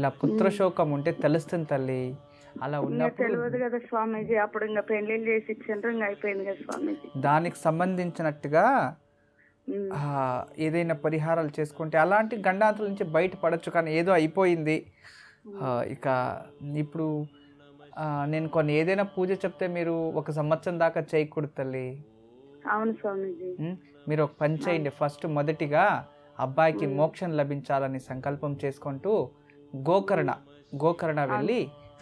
ఇలా పుత్రశోకం ఉంటే తెలుస్తుంది తల్లి. అలా ఇంకా ఉన్నప్పుడు తెలియదు కదా స్వామీజీ. అప్పుడు ఇంకా పెళ్లిళ్ళు చేసి ఇచ్చిండ్రు, ఇంకా అయిపోయింది కదా స్వామీజీ. దానికి సంబంధించినట్టుగా ఉమ్. ఏదైనా పరిహారాలు చేసుకుంటే అలాంటి గండాంతల నుంచి బయటపడచ్చు. కానీ ఏదో అయిపోయింది. ఇక ఇప్పుడు నేను కొన్ని ఏదైనా పూజ చెప్తే మీరు 1 సంవత్సరం దాకా చేయకూడదు తల్లి. అవును స్వామీజీ. మీరు ఒక పని చేయండి. ఫస్ట్ మొదటిగా అబ్బాయికి మోక్షం లభించాలని సంకల్పం చేసుకుంటూ గోకర్ణ వెళ్ళి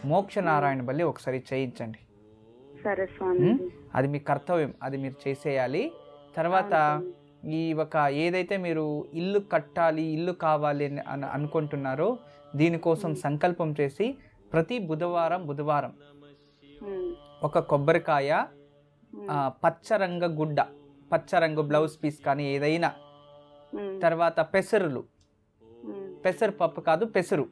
మోక్షనారాయణ బల్లి ఒకసారి చేయించండి. సరే స్వామీజీ. అది మీ కర్తవ్యం, అది మీరు చేసేయాలి. తర్వాత ఈ ఏదైతే మీరు ఇల్లు కట్టాలి, ఇల్లు కావాలి అని అనుకుంటున్నారో దీనికోసం సంకల్పం చేసి ప్రతి బుధవారం ఒక కొబ్బరికాయ, పచ్చరంగు బ్లౌజ్ పీస్ కానీ ఏదైనా, తర్వాత పెసరపప్పు కాదు, పెసరు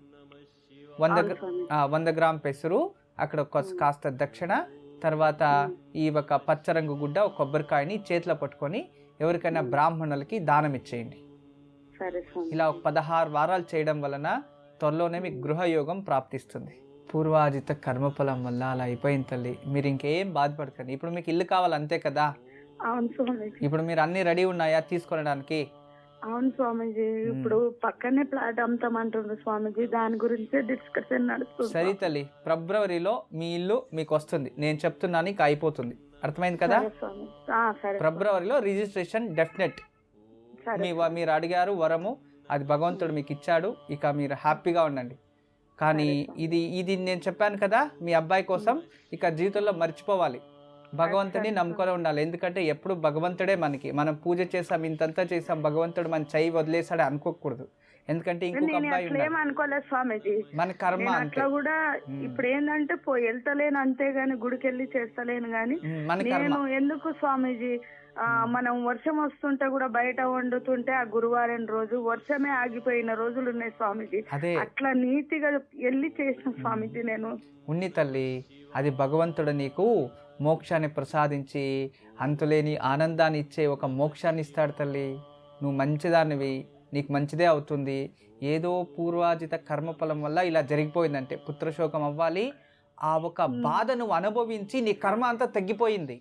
100 గ్రామ్ పెసరు, అక్కడ కాస్త దక్షిణ, తర్వాత ఈ పచ్చరంగు గుడ్డ, ఒక కొబ్బరికాయని చేతిలో పట్టుకొని ఎవరికైనా బ్రాహ్మణులకి దానం ఇచ్చేయండి. ఇలా ఒక 16 వారాలు చేయడం వలన త్వరలోనే మీకు గృహయోగం ప్రాప్తిస్తుంది. పూర్వాజిత కర్మఫలం వల్ల అలా అయిపోయింది తల్లి. మీరు ఇంకేం బాధపడకండి. ఇప్పుడు మీకు ఇల్లు కావాలి అంతే కదా? అవును స్వామీజీ. ఇప్పుడు మీరు అన్ని రెడీ ఉన్నాయా తీసుకోవడానికి? అవును స్వామీజీ. ఇప్పుడు పక్కనే ప్లాట్ అమ్ముతామంటుండ్రు స్వామీజీ, దాని గురించి డిస్కషన్ నడుస్తుంది. సరే తల్లి, ఫిబ్రవరిలో మీ ఇల్లు మీకు వస్తుంది. నేను చెప్తున్నాను, ఇక అయిపోతుంది. అర్థమైంది కదా? ఫిబ్రవరిలో రిజిస్ట్రేషన్ డెఫినెట్. మీరు అడిగారు వరము, అది భగవంతుడు మీకు ఇచ్చాడు. ఇక మీరు హ్యాపీగా ఉండండి. కానీ ఇది నేను చెప్పాను కదా మీ అబ్బాయి కోసం, ఇక జీవితంలో మర్చిపోవాలి. భగవంతుని నమ్ముకొని ఉండాలి. ఎందుకంటే ఎప్పుడు భగవంతుడే మనం పూజ చేసాం, ఇంతంతా చేసాం, భగవంతుడు మన చెయ్యి వదిలేసాడే అనుకోకూడదు. ఎందుకంటే ఇంకొక అబ్బాయి అనుకోలేదు స్వామీజీ. మన కర్మ అంతే. కూడా ఇప్పుడు ఏంటంటే వెళ్తలేను అంతేగాని గుడికి వెళ్ళి చేస్తలేను గాని నేను ఎందుకు స్వామీజీ, మనం వర్షం వస్తుంటే కూడా బయట వండుతుంటే ఆ గురువారం రోజు వర్షమే ఆగిపోయిన రోజులు ఉన్నాయి స్వామీజీ. అట్లా నీతిగా వెళ్ళి చేసిన స్వామీజీ నేను. ఉన్ని తల్లి, అది భగవంతుడు నీకు మోక్షాన్ని ప్రసాదించి అంతులేని ఆనందాన్ని ఇచ్చే ఒక మోక్షాన్ని ఇస్తాడు తల్లి. నువ్వు మంచిదానివి, నీకు మంచిదే అవుతుంది. ఏదో పూర్వాజిత కర్మఫలం వల్ల ఇలా జరిగిపోయిందంటే పుత్రశోకం అవ్వాలి. ఆ ఒక బాధ నువ్వు అనుభవించి నీ కర్మ అంతా తగ్గిపోయింది.